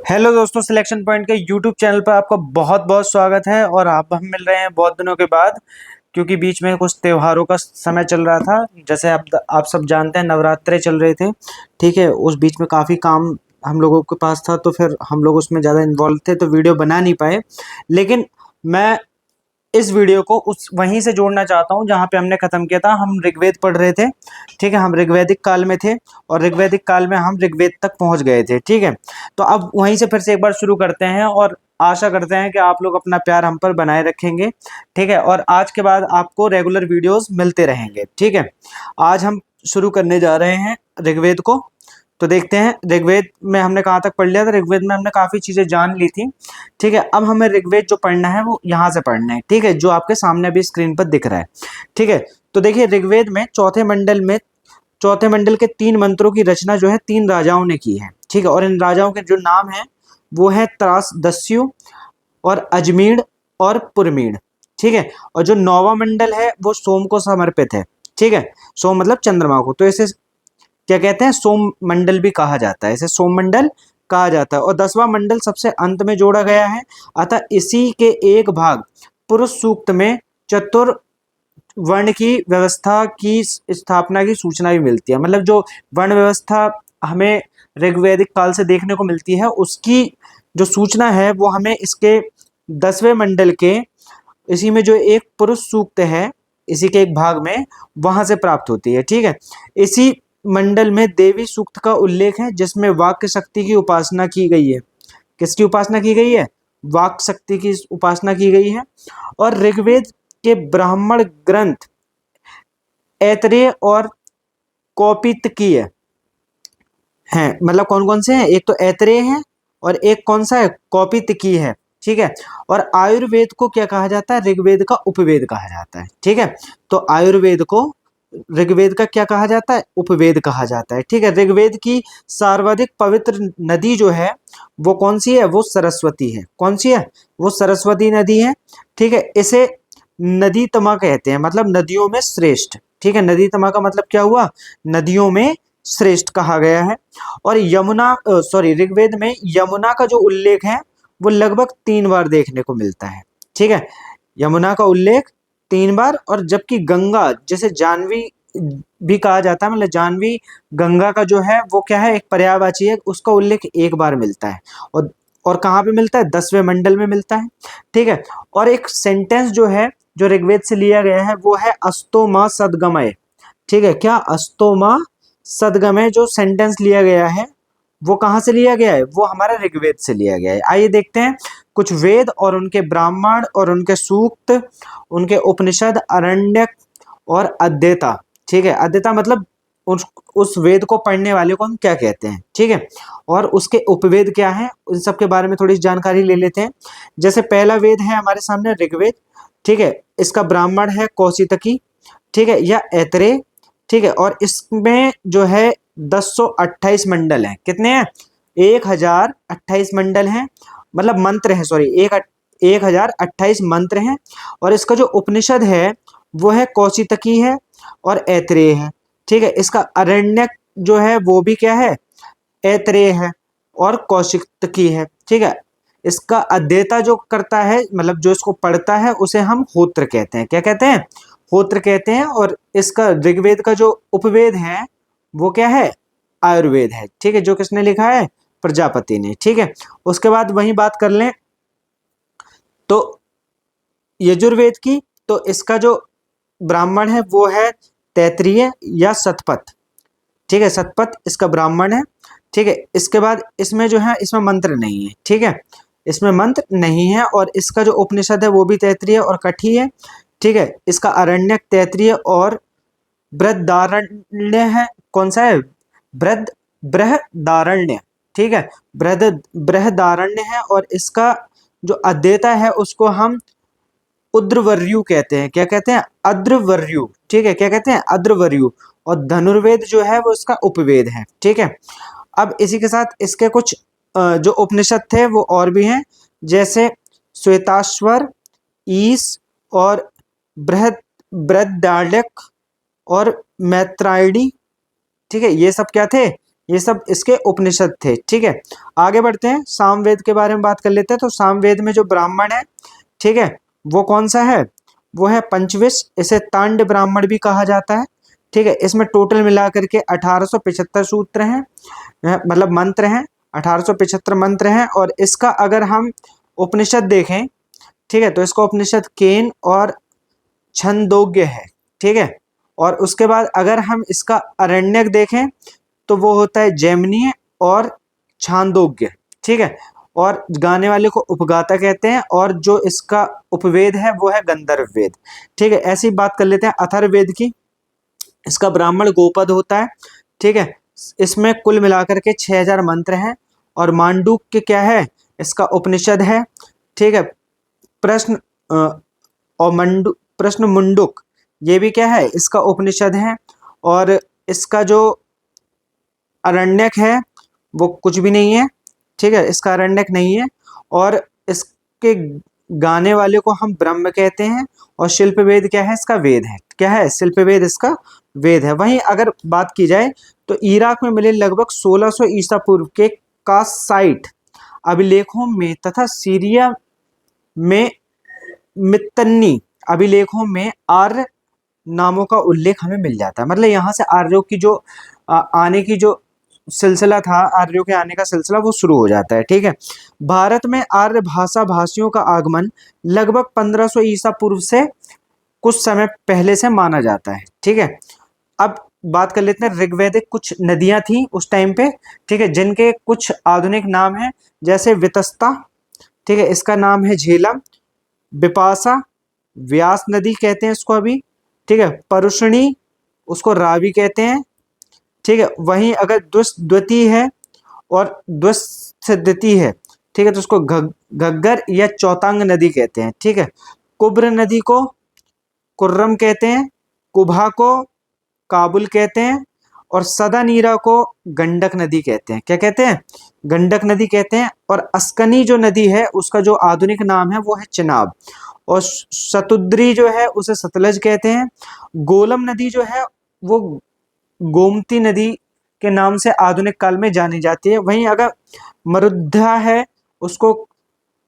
Hello दोस्तों, selection point के YouTube channel पर आपका बहुत बहुत स्वागत है। और हम मिल रहे हैं बहुत दिनों के बाद, क्योंकि बीच में कुछ त्योहारों का समय चल रहा था। जैसे आप सब जानते हैं, नवरात्रे चल रहे थे। ठीक है, उस बीच में काफ़ी काम हम लोगों के पास था, तो फिर हम लोग उसमें ज़्यादा इन्वॉल्व थे, तो वीडियो बना नहीं पाए। लेकिन मैं इस वीडियो को उस वहीं से जोड़ना चाहता हूँ जहाँ पे हमने खत्म किया था। हम ऋग्वेद पढ़ रहे थे। ठीक है, हम ऋग्वैदिक काल में थे और ऋग्वैदिक काल में हम ऋग्वेद तक पहुँच गए थे। ठीक है, तो अब वहीं से फिर से एक बार शुरू करते हैं और आशा करते हैं कि आप लोग अपना प्यार हम पर बनाए रखेंगे। ठीक है, और आज के बाद आपको रेगुलर वीडियोस मिलते रहेंगे। ठीक है, आज हम शुरू करने जा रहे हैं ऋग्वेद को। तो देखते हैं ऋग्वेद में हमने कहाँ तक पढ़ लिया था। ऋग्वेद में हमने काफ़ी चीज़ें जान ली थी। ठीक है, अब हमें ऋग्वेद जो पढ़ना है वो यहाँ से पढ़ना है। ठीक है, जो आपके सामने अभी स्क्रीन पर दिख रहा है। ठीक है, तो देखिए ऋग्वेद में चौथे मंडल के 3 मंत्रों की रचना जो है 3 राजाओं ने की है। ठीक है, और इन राजाओं के जो नाम हैं वो है त्रास दस्यु और अजमीर और पुरमीर। ठीक है, और जो 9वां मंडल है वो सोम को समर्पित है। ठीक है, सोम मतलब चंद्रमा को, तो इसे क्या कहते हैं, सोम मंडल भी कहा जाता है, इसे सोम मंडल कहा जाता है। और 10वां मंडल सबसे अंत में जोड़ा गया है। अतः इसी के एक भाग पुरुष सूक्त में चतुर वर्ण की व्यवस्था की स्थापना की सूचना भी मिलती है। मतलब जो वर्ण व्यवस्था हमें ऋग्वैदिक काल से देखने को मिलती है, उसकी जो सूचना है वो हमें इसके 10वें मंडल के इसी में जो एक पुरुष सूक्त है, इसी के एक भाग में वहां से प्राप्त होती है। ठीक है, इसी मंडल में देवी सूक्त का उल्लेख है, जिसमें वाक्य शक्ति की उपासना की गई है। किसकी उपासना की गई है? वाक शक्ति की उपासना की गई है। और ऋग्वेद के ब्राह्मण ग्रंथ ऐतरेय और कौपितकीय हैं। मतलब कौन कौन से हैं? एक तो ऐतरेय है और एक कौन सा है? कौपितकीय है। ठीक है, और आयुर्वेद को क्या कहा जाता है? ऋग्वेद का उपवेद कहा जाता है। ठीक है, तो आयुर्वेद को ऋग्वेद का क्या कहा जाता है? उपवेद कहा जाता है। ठीक है, ऋग्वेद की सर्वाधिक पवित्र नदी जो है वो कौन सी है? वो सरस्वती है। कौन सी है? वो सरस्वती नदी है। ठीक है, इसे नदी तमा कहते हैं, मतलब नदियों में श्रेष्ठ। ठीक है, नदी तमा का मतलब क्या हुआ? नदियों में श्रेष्ठ कहा गया है। और ऋग्वेद में यमुना का जो उल्लेख है वो लगभग 3 बार देखने को मिलता है। ठीक है, यमुना का उल्लेख 3 बार, और जबकि गंगा, जैसे जानवी भी कहा जाता है, मतलब जानवी गंगा का जो है वो क्या है? एक पर्यायवाची है, उसका उल्लेख 1 बार मिलता है। और कहाँ पे मिलता है? 10वें मंडल में मिलता है। ठीक है, और एक सेंटेंस जो है जो ऋग्वेद से लिया गया है वो है अस्तो माँ सदगमय। ठीक है, क्या? अस्तो माँ सदगमय जो सेंटेंस लिया गया है वो कहाँ से लिया गया है? वो हमारा ऋग्वेद से लिया गया है। आइए देखते हैं कुछ वेद और उनके ब्राह्मण और उनके सूक्त, उनके उपनिषद, अरण्यक और अद्यता। ठीक है, अद्यता मतलब उस वेद को पढ़ने वाले को हम क्या कहते हैं। ठीक है, और उसके उपवेद क्या है, उन सब के बारे में थोड़ी जानकारी ले लेते हैं। जैसे पहला वेद है हमारे सामने ऋग्वेद। ठीक है, इसका ब्राह्मण है कौशितकी। ठीक है, या ऐतरेय। ठीक है, और इसमें जो है 1028 मंडल हैं। कितने हैं? 1028 मंडल हैं, मतलब मंत्र हैं, सॉरी, 1028 मंत्र हैं। और इसका जो उपनिषद है वो है कौशितकी है और ऐतरेय है। ठीक है, इसका अरण्यक जो है वो भी क्या है? ऐतरेय है और कौशितकी है। ठीक है, इसका अध्येता जो करता है, मतलब जो इसको पढ़ता है, उसे हम होत्र कहते हैं। क्या कहते हैं? होत्र कहते हैं। और इसका ऋग्वेद का जो उपवेद है वो क्या है? आयुर्वेद है। ठीक है, जो किसने लिखा है? प्रजापति ने। ठीक है, उसके बाद वही बात कर लें तो यजुर्वेद की, तो इसका जो ब्राह्मण है वो है तैत्तिरीय या शतपथ। ठीक है, शतपथ इसका ब्राह्मण है। ठीक है, इसके बाद इसमें जो है, इसमें मंत्र नहीं है। ठीक है, इसमें मंत्र नहीं है। और इसका जो उपनिषद है वो भी तैत्तिरीय और कठी है। ठीक है, इसका अरण्यक तैत्तिरीय और बृहदारण्य है। कौन सा है? बृहदारण्य। ठीक है, बृहदारण्य है। और इसका जो अध्येता है उसको हम उद्रवर्यु कहते हैं। क्या कहते हैं? अद्रवर्यु। ठीक है, क्या कहते हैं? अद्रवर्यु। और धनुर्वेद जो है वो इसका उपवेद है। ठीक है, अब इसी के साथ इसके कुछ जो उपनिषद थे वो और भी हैं, जैसे श्वेताश्वर, ईश और बृहद बृहदारण्यक और मैत्रायणी। ठीक है, ये सब क्या थे? ये सब इसके उपनिषद थे। ठीक है, आगे बढ़ते हैं, सामवेद के बारे में बात कर लेते हैं। तो सामवेद में जो ब्राह्मण है, ठीक है, वो कौन सा है, वो है पंचविश, इसे तांड ब्राह्मण भी कहा जाता है। ठीक है, इसमें टोटल मिलाकर के 1875 सूत्र हैं, मतलब मंत्र हैं, 1875 मंत्र हैं। और इसका अगर हम उपनिषद देखें, ठीक है, तो इसका उपनिषद केन और छंदोग्य है। ठीक है, और उसके बाद अगर हम इसका अरण्यक देखें तो वो होता है जैमिनीय और छांदोग्य। ठीक है, और गाने वाले को उपगाता कहते हैं, और जो इसका उपवेद है वो है गंधर्व वेद। ठीक है, ऐसी बात कर लेते हैं अथर्ववेद की। इसका ब्राह्मण गोपद होता है। ठीक है, इसमें कुल मिलाकर के 6000 मंत्र हैं। और मांडूक्य क्या है, इसका उपनिषद है। ठीक है, प्रश्न और प्रश्न मुंडुक, ये भी क्या है, इसका उपनिषद है। और इसका जो अरण्यक है वो कुछ भी नहीं है। ठीक है, इसका अरण्यक नहीं है। और इसके गाने वाले को हम ब्रह्म कहते हैं। और शिल्प वेद क्या है, इसका वेद है। क्या है, शिल्प वेद इसका वेद है। वहीं अगर बात की जाए तो इराक में मिले लगभग 1600 ईसा पूर्व के कासाइट अभिलेखों में तथा सीरिया में मित्तन्नी अभिलेखों में आर्य नामों का उल्लेख हमें मिल जाता है। मतलब यहाँ से आर्यों की जो आने की जो सिलसिला था, आर्यों के आने का सिलसिला वो शुरू हो जाता है। ठीक है, भारत में आर्य भाषा भाषियों का आगमन लगभग 1500 ईसा पूर्व से कुछ समय पहले से माना जाता है। ठीक है, अब बात कर लेते हैं ऋग्वैदिक कुछ नदियां थी उस टाइम पे। ठीक है, जिनके कुछ आधुनिक नाम हैं, जैसे वितस्ता, ठीक है, इसका नाम है झेलम। बिपाशा, व्यास नदी कहते हैं इसको अभी। ठीक है, परुषणी, उसको रावी कहते हैं। ठीक है, वहीं अगर द्वती है और द्वती है, ठीक है, तो उसको घग्गर या चौतांग नदी कहते हैं। ठीक है, कुब्र नदी को कुर्रम कहते हैं, कुभा को काबुल कहते हैं, और सदा नीरा को गंडक नदी कहते हैं। क्या कहते हैं, गंडक नदी कहते हैं। और अस्कनी जो नदी है उसका जो आधुनिक नाम है वो है चिनाब। और शतुद्री जो है उसे सतलज कहते हैं। गोलम नदी जो है वो गोमती नदी के नाम से आधुनिक काल में जानी जाती है। वहीं अगर मरुद्धा है उसको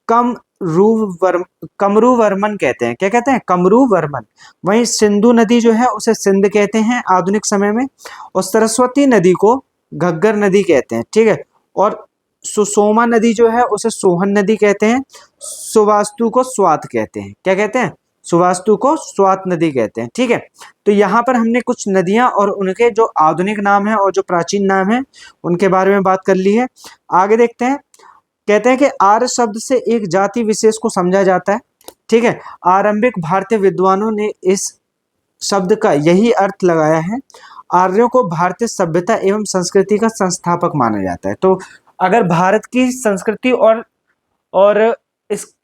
कमरू वर्मन कहते हैं। क्या कहते हैं, कमरू वर्मन। वहीं सिंधु नदी जो है उसे सिंध कहते हैं आधुनिक समय में। और सरस्वती नदी को घग्गर नदी कहते हैं। ठीक है, और सुसोमा नदी जो है उसे सोहन नदी कहते हैं। सुवास्तु को स्वात कहते हैं। क्या कहते हैं, सुवास्तु को स्वात नदी कहते हैं। ठीक है, तो यहाँ पर हमने कुछ नदियां और उनके जो आधुनिक नाम है और जो प्राचीन नाम है उनके बारे में बात कर ली है। आगे देखते हैं, कहते हैं कि आर्य शब्द से एक जाति विशेष को समझा जाता है। ठीक है, आरंभिक भारतीय विद्वानों ने इस शब्द का यही अर्थ लगाया है। आर्यों को भारतीय सभ्यता एवं संस्कृति का संस्थापक माना जाता है। तो अगर भारत की संस्कृति और इसकी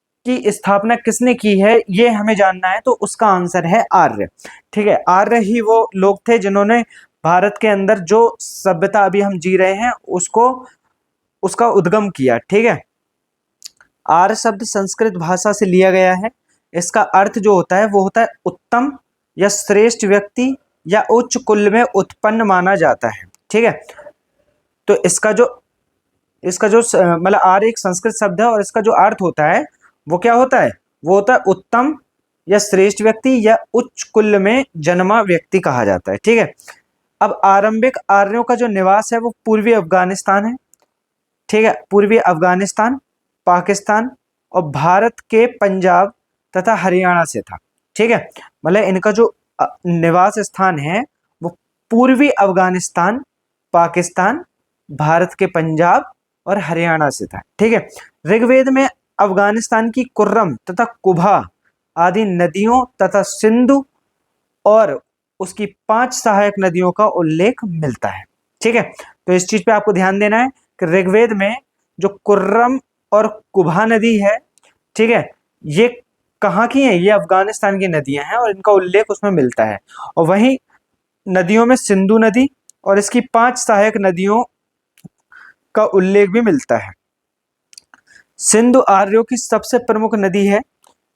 स्थापना किसने की है ये हमें जानना है, तो उसका आंसर है आर्य। ठीक है, आर्य ही वो लोग थे जिन्होंने भारत के अंदर जो सभ्यता अभी हम जी रहे हैं उसका उद्गम किया। ठीक है, आर्य शब्द संस्कृत भाषा से लिया गया है। इसका अर्थ जो होता है वो होता है उत्तम या श्रेष्ठ व्यक्ति या उच्च कुल में उत्पन्न माना जाता है। ठीक है, तो इसका जो मतलब आर्य एक संस्कृत शब्द है और इसका जो अर्थ होता है वो क्या होता है, वो होता है उत्तम या श्रेष्ठ व्यक्ति या उच्च कुल में जन्मा व्यक्ति कहा जाता है। ठीक है, अब आरंभिक आर्यों का जो निवास है वो पूर्वी अफगानिस्तान है। ठीक है, पूर्वी अफगानिस्तान, पाकिस्तान और भारत के पंजाब तथा हरियाणा से था। ठीक है, मतलब इनका जो निवास स्थान है वो पूर्वी अफगानिस्तान, पाकिस्तान, भारत के पंजाब और हरियाणा से था। ठीक है, ऋग्वेद में अफगानिस्तान की कुर्रम तथा कुभा आदि नदियों तथा सिंधु और उसकी 5 सहायक नदियों का उल्लेख मिलता है। ठीक है, तो इस चीज पे आपको ध्यान देना है कि ऋग्वेद में जो कुर्रम और कुभा नदी है, ठीक है, ये कहाँ की है, ये अफगानिस्तान की नदियां हैं और इनका उल्लेख उसमें मिलता है। और वहीं नदियों में सिंधु नदी और इसकी 5 सहायक नदियों का उल्लेख भी मिलता है। सिंधु आर्यों की सबसे प्रमुख नदी है।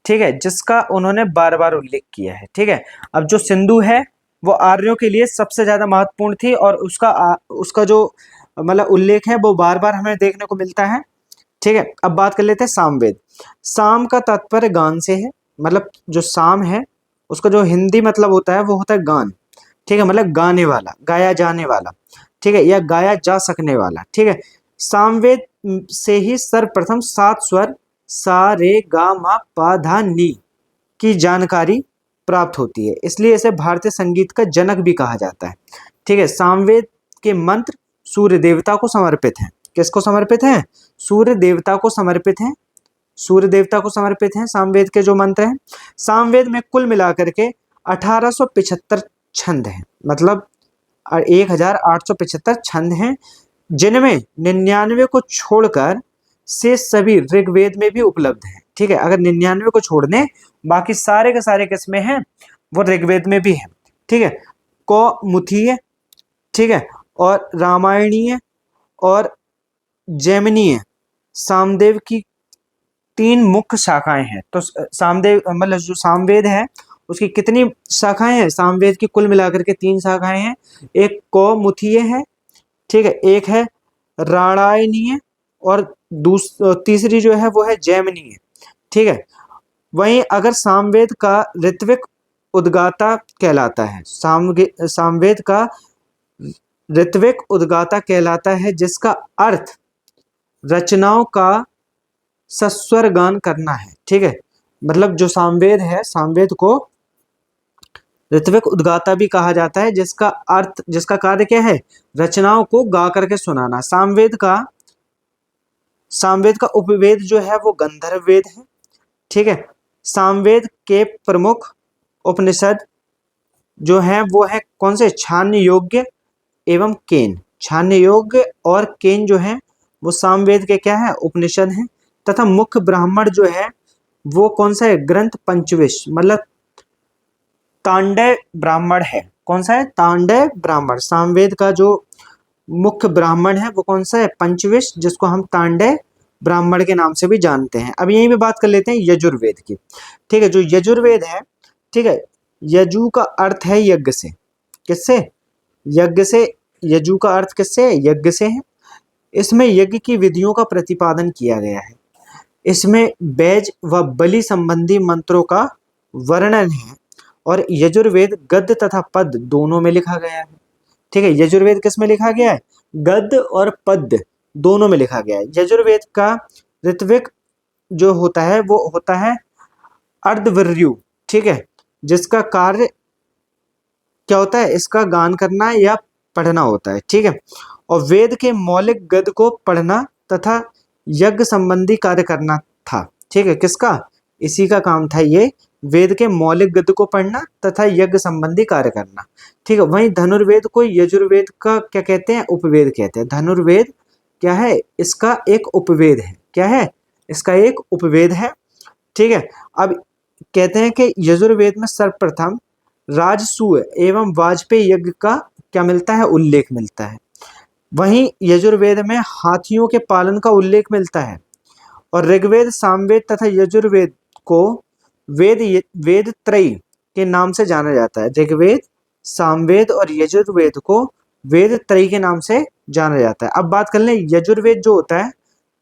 ठीक है, जिसका उन्होंने बार बार उल्लेख किया है। ठीक है, अब जो सिंधु है वो आर्यों के लिए सबसे ज्यादा महत्वपूर्ण थी और उसका जो मतलब उल्लेख है वो बार बार हमें देखने को मिलता है। ठीक है, अब बात कर लेते हैं सामवेद। साम का तात्पर्य गान से है, मतलब जो साम है उसका जो हिंदी मतलब होता है वो होता है गान। ठीक है, मतलब गाने वाला, गाया जाने वाला, ठीक है, या गाया जा सकने वाला। ठीक है, सामवेद से ही सर्वप्रथम 7 स्वर सा रे गा मा पा धा नी की जानकारी प्राप्त होती है, इसलिए इसे भारतीय संगीत का जनक भी कहा जाता है। ठीक है, सामवेद के मंत्र सूर्य देवता को समर्पित हैं। किसको समर्पित हैं? सूर्य देवता को समर्पित हैं। सूर्य देवता को समर्पित हैं सामवेद के जो मंत्र हैं। सामवेद में कुल मिलाकर के 1875 छंद हैं, मतलब 1875 छंद हैं, जिनमें 99 को छोड़कर से सभी ऋग्वेद में भी उपलब्ध हैं। ठीक है, अगर 99 को छोड़ दें बाकी सारे के सारे किसमें हैं? वो ऋग्वेद में भी हैं। ठीक है, कौमुदीय, ठीक है, और रामायणीय और जैमिनीय सामदेव की 3 मुख्य शाखाएं हैं। तो सामदेव मतलब जो सामवेद है उसकी कितनी शाखाएं हैं? सामवेद की कुल मिलाकर के 3 शाखाएं हैं। एक कौमुदीय है, ठीक है, एक है रामायणीय और तीसरी जो है वो है जैमिनीय। ठीक है, वहीं अगर सामवेद का ऋत्विक उद्गाता कहलाता है, सामवेद का ऋत्विक उद्गाता कहलाता है, जिसका अर्थ रचनाओं का सस्वर गान करना है। ठीक है, मतलब जो सामवेद है, सामवेद को ऋत्विक उद्गाता भी कहा जाता है, जिसका अर्थ, जिसका कार्य क्या है? रचनाओं को गा करके सुनाना। सामवेद का उपवेद जो है वो गंधर्व वेद है। ठीक है, सामवेद के प्रमुख उपनिषद जो हैं वो है कौन से? छांदोग्य योग्य एवं केन। छांदोग्य योग्य और केन जो है वो सामवेद के क्या है? उपनिषद हैं। तथा मुख्य ब्राह्मण जो है वो कौन सा है? ग्रंथ पंचविश, मतलब तांडव ब्राह्मण है। कौन सा है? तांडव ब्राह्मण। सामवेद का जो मुख्य ब्राह्मण है वो कौन सा है? पंचविश, जिसको हम तांडव ब्राह्मण के नाम से भी जानते हैं। अब यहीं पे बात कर लेते हैं यजुर्वेद की। ठीक है, जो यजुर्वेद है, ठीक है, यजु का अर्थ है यज्ञ से। किससे? यज्ञ से। यजु का अर्थ किससे? यज्ञ से है। इसमें यज्ञ की विधियों का प्रतिपादन किया गया है। इसमें बैज व बलि संबंधी मंत्रों का वर्णन है और यजुर्वेद गद्य तथा पद्य दोनों में लिखा गया है। ठीक है, यजुर्वेद किस में लिखा गया है? गद्य और पद्य दोनों में लिखा गया है। यजुर्वेद का ऋत्विक जो होता है वो होता है अर्धवर्यु। ठीक है, जिसका कार्य क्या होता है? इसका गान करना या पढ़ना होता है। ठीक है, और वेद के मौलिक गद्य को पढ़ना तथा यज्ञ संबंधी कार्य करना था। ठीक है, किसका? इसी का काम था ये, वेद के मौलिक गद्य को पढ़ना तथा यज्ञ संबंधी कार्य करना। ठीक है, वहीं धनुर्वेद को यजुर्वेद का क्या कहते हैं? उपवेद कहते हैं। धनुर्वेद क्या है? इसका एक उपवेद है। क्या है? इसका एक उपवेद है। ठीक है, अब कहते हैं कि यजुर्वेद में सर्वप्रथम राजसूय एवं वाजपेयी यज्ञ का क्या मिलता है? उल्लेख मिलता है। वहीं यजुर्वेद में हाथियों के पालन का उल्लेख मिलता है। और ऋग्वेद, सामवेद तथा यजुर्वेद को वेद त्रयी के नाम से जाना जाता है। ऋग्वेद, सामवेद और यजुर्वेद को वेद त्रयी के नाम से जाना जाता है। अब बात कर लें यजुर्वेद जो होता है,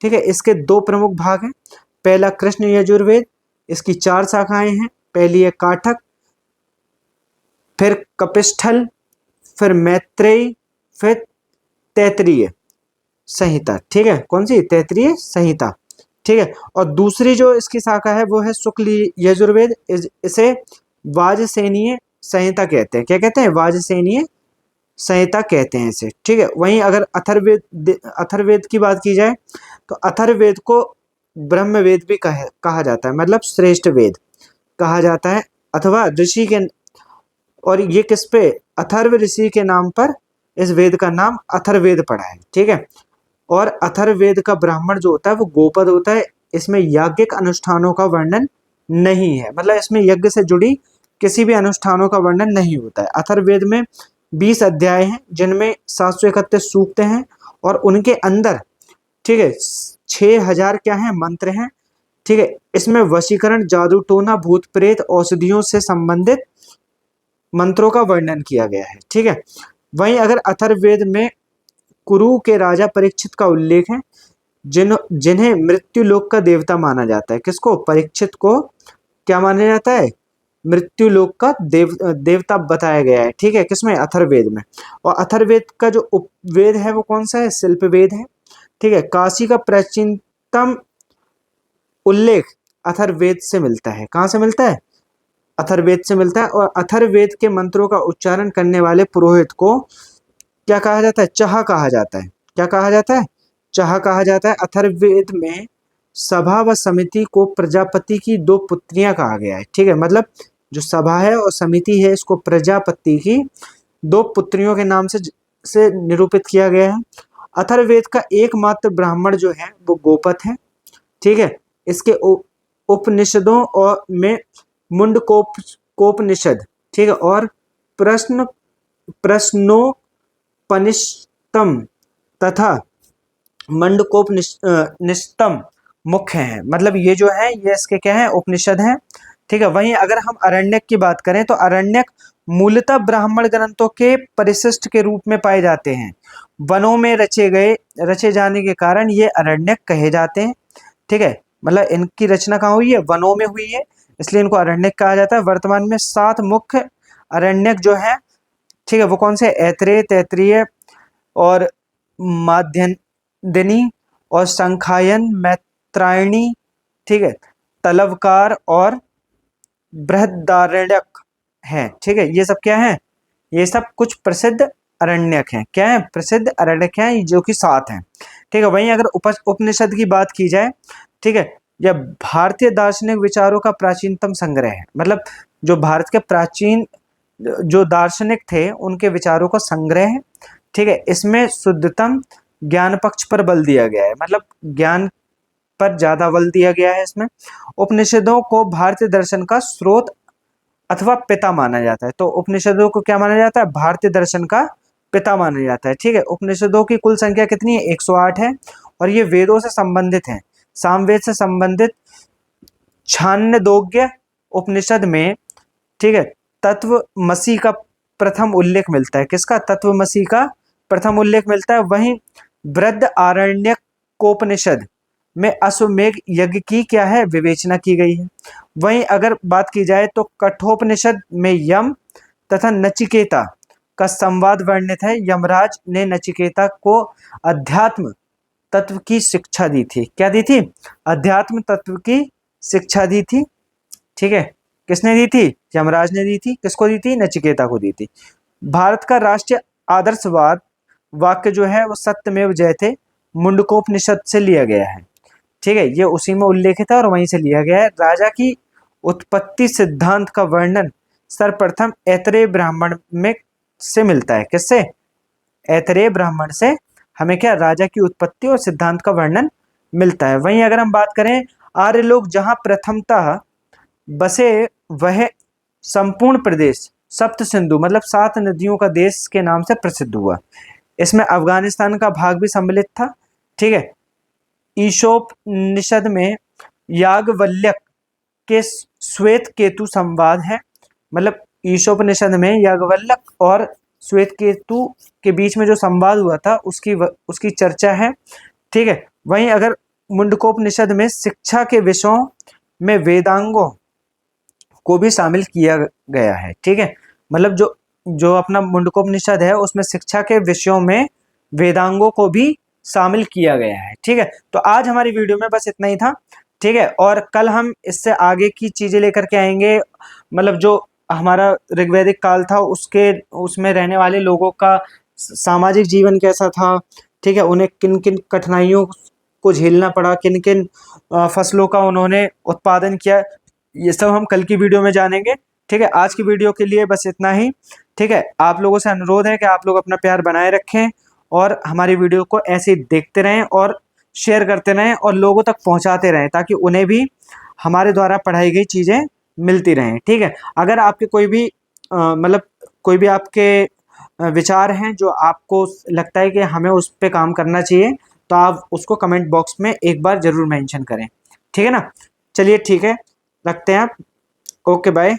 ठीक है, इसके 2 प्रमुख भाग हैं। पहला कृष्ण यजुर्वेद, इसकी 4 शाखाएं हैं। पहली है काठक, फिर कपिस्थल, फिर मैत्रेयी, फिर तैत्तिरीय संहिता। ठीक है, कौन सी? तैत्तिरीय संहिता। ठीक है, और दूसरी जो इसकी शाखा है वो है शुक्ल यजुर्वेद। इसे वाजसेनीय संहिता कहते हैं। क्या कहते हैं? वाजसेनीय संहिता कहते हैं इसे। ठीक है, वहीं अगर अथर्ववेद की बात की जाए तो अथर्ववेद को ब्रह्मवेद भी कहा जाता है, मतलब श्रेष्ठ वेद कहा जाता है, अथवा ऋषि के, और ये किस पे? अथर्व ऋषि के नाम पर इस वेद का नाम अथर्ववेद पड़ा है। ठीक है, और अथर्ववेद का ब्राह्मण जो होता है वो गोपद होता है। इसमें याज्ञिक अनुष्ठानों का वर्णन नहीं है, मतलब इसमें यज्ञ से जुड़ी किसी भी अनुष्ठानों का वर्णन नहीं होता है। अथर्ववेद में 20 अध्याय हैं, जिनमें 731 सूक्त हैं और उनके अंदर, ठीक है, 6000 क्या है? मंत्र हैं। ठीक है, इसमें वशीकरण, जादू टोना, भूत प्रेत, औषधियों से संबंधित मंत्रों का वर्णन किया गया है। ठीक है, वहीं अगर अथर्ववेद में कुरु के राजा परीक्षित का उल्लेख है, जिन्हें मृत्यु लोक का देवता माना जाता है। किसको? परीक्षित को क्या माना जाता है? मृत्यु लोक का देवता बताया गया है। ठीक है, किसमें? अथर्ववेद में। और अथर्ववेद का जो उपवेद है वो कौन सा है? शिल्पवेद है। ठीक है, काशी का प्राचीनतम उल्लेख अथर्ववेद से मिलता है। कहाँ से मिलता है? अथर्ववेद से मिलता है। और अथर्ववेद के मंत्रों का उच्चारण करने वाले पुरोहित को क्या कहा जाता है? चाह कहा जाता है। क्या कहा जाता है? चाह कहा जाता है। अथर्ववेद में सभा व समिति को प्रजापति की दो पुत्रियां कहा गया है। ठीक है, मतलब जो सभा है और समिति है इसको प्रजापति की दो पुत्रियों के नाम से निरूपित किया गया है। अथर्ववेद का एकमात्र ब्राह्मण जो है वो गोपत है। ठीक है, इसके उपनिषदों और में मुंडकोपनिषद, ठीक है, और प्रश्नोपनिषदम तथा मंडकोपनिषदम मुख्य हैं। मतलब ये जो है ये इसके क्या है? उपनिषद हैं। ठीक है, वहीं अगर हम अरण्यक की बात करें तो अरण्यक मूलतः ब्राह्मण ग्रंथों के परिशिष्ट के रूप में पाए जाते हैं। वनों में रचे जाने के कारण ये अरण्यक कहे जाते हैं। ठीक है, मतलब इनकी रचना कहाँ हुई है? वनों में हुई है, इसलिए इनको अरण्यक कहा जाता है। वर्तमान में 7 मुख्य अरण्यक जो है, ठीक है, वो कौन से? ऐत्रेय, तैत्तिरीय और माध्यन्दिनी और संखायन, मैत्रायणी, ठीक है, तलवकार और बृहदारण्यक है। ठीक है, ये सब क्या है? ये सब कुछ प्रसिद्ध अरण्यक हैं। क्या है? प्रसिद्ध अरण्यक हैं, जो कि 7 हैं। ठीक है, वहीं अगर उपनिषद की बात की जाए, ठीक है, यह भारतीय दार्शनिक विचारों का प्राचीनतम संग्रह है। मतलब जो भारत के प्राचीन जो दार्शनिक थे उनके विचारों का संग्रह है। ठीक है, इसमें शुद्धतम ज्ञान पक्ष पर बल दिया गया है। मतलब ज्ञान पर ज्यादा बल दिया गया है इसमें। उपनिषदों को भारतीय दर्शन का स्रोत अथवा पिता माना जाता है। तो उपनिषदों को क्या माना जाता है? भारतीय दर्शन का पिता माना जाता है। ठीक है, उपनिषदों की कुल संख्या कितनी है? 108 है और ये वेदों से संबंधित हैं। सामवेद से संबंधित छांदोग्य उपनिषद में, ठीक है, तत्वमसी का प्रथम उल्लेख मिलता है। किसका? तत्वमसी का प्रथम उल्लेख मिलता है। वहीं बृहदारण्यकोपनिषद में अश्वमेध यज्ञ की क्या है? विवेचना की गई है। वहीं अगर बात की जाए तो कठोपनिषद में यम तथा नचिकेता का संवाद वर्णित है। यमराज ने नचिकेता को अध्यात्म तत्व की शिक्षा दी थी। क्या दी थी? अध्यात्म तत्व की शिक्षा दी थी। ठीक है, किसने दी थी? यमराज ने दी थी। किसको दी थी? नचिकेता को दी थी। भारत का राष्ट्रीय आदर्शवाद वाक्य जो है वो सत्यमेव जयते मुंडकोपनिषद से लिया गया है। ठीक है, ये उसी में उल्लेखित है और वहीं से लिया गया है। राजा की उत्पत्ति सिद्धांत का वर्णन सर्वप्रथम ऐतरेय ब्राह्मण में से मिलता है। किससे? ऐतरेय ब्राह्मण से हमें क्या? राजा की उत्पत्ति और सिद्धांत का वर्णन मिलता है। वहीं अगर हम बात करें आर्य लोग जहां प्रथमतः बसे वह संपूर्ण प्रदेश सप्त सिंधु मतलब 7 नदियों का देश के नाम से प्रसिद्ध हुआ। इसमें अफगानिस्तान का भाग भी सम्मिलित था। ठीक है, ईशोपनिषद में याज्ञवल्क्य के श्वेत केतु संवाद है। मतलब ईशोपनिषद में याज्ञवल्क्य और श्वेत केतु के बीच में जो संवाद हुआ था उसकी चर्चा है। ठीक है, वहीं अगर मुंडकोपनिषद में शिक्षा के विषयों में वेदांगों को भी शामिल किया गया है। ठीक है, मतलब जो अपना मुंडकोपनिषद है उसमें शिक्षा के विषयों में वेदांगों को भी शामिल किया गया है। ठीक है, तो आज हमारी वीडियो में बस इतना ही था। ठीक है, और कल हम इससे आगे की चीजें लेकर के आएंगे। मतलब जो हमारा ऋग्वैदिक काल था उसमें रहने वाले लोगों का सामाजिक जीवन कैसा था। ठीक है, उन्हें किन किन कठिनाइयों को झेलना पड़ा, किन किन फसलों का उन्होंने उत्पादन किया, ये सब हम कल की वीडियो में जानेंगे। ठीक है, आज की वीडियो के लिए बस इतना ही। ठीक है, आप लोगों से अनुरोध है कि आप लोग अपना प्यार बनाए रखें और हमारी वीडियो को ऐसे ही देखते रहें और शेयर करते रहें और लोगों तक पहुंचाते रहें ताकि उन्हें भी हमारे द्वारा पढ़ाई गई चीज़ें मिलती रहें। ठीक है, अगर आपके कोई भी मतलब कोई भी आपके विचार हैं जो आपको लगता है कि हमें उस पर काम करना चाहिए तो आप उसको कमेंट बॉक्स में एक बार ज़रूर मेंशन करें। ठीक है ना? चलिए ठीक है, रखते हैं आप। Okay bye.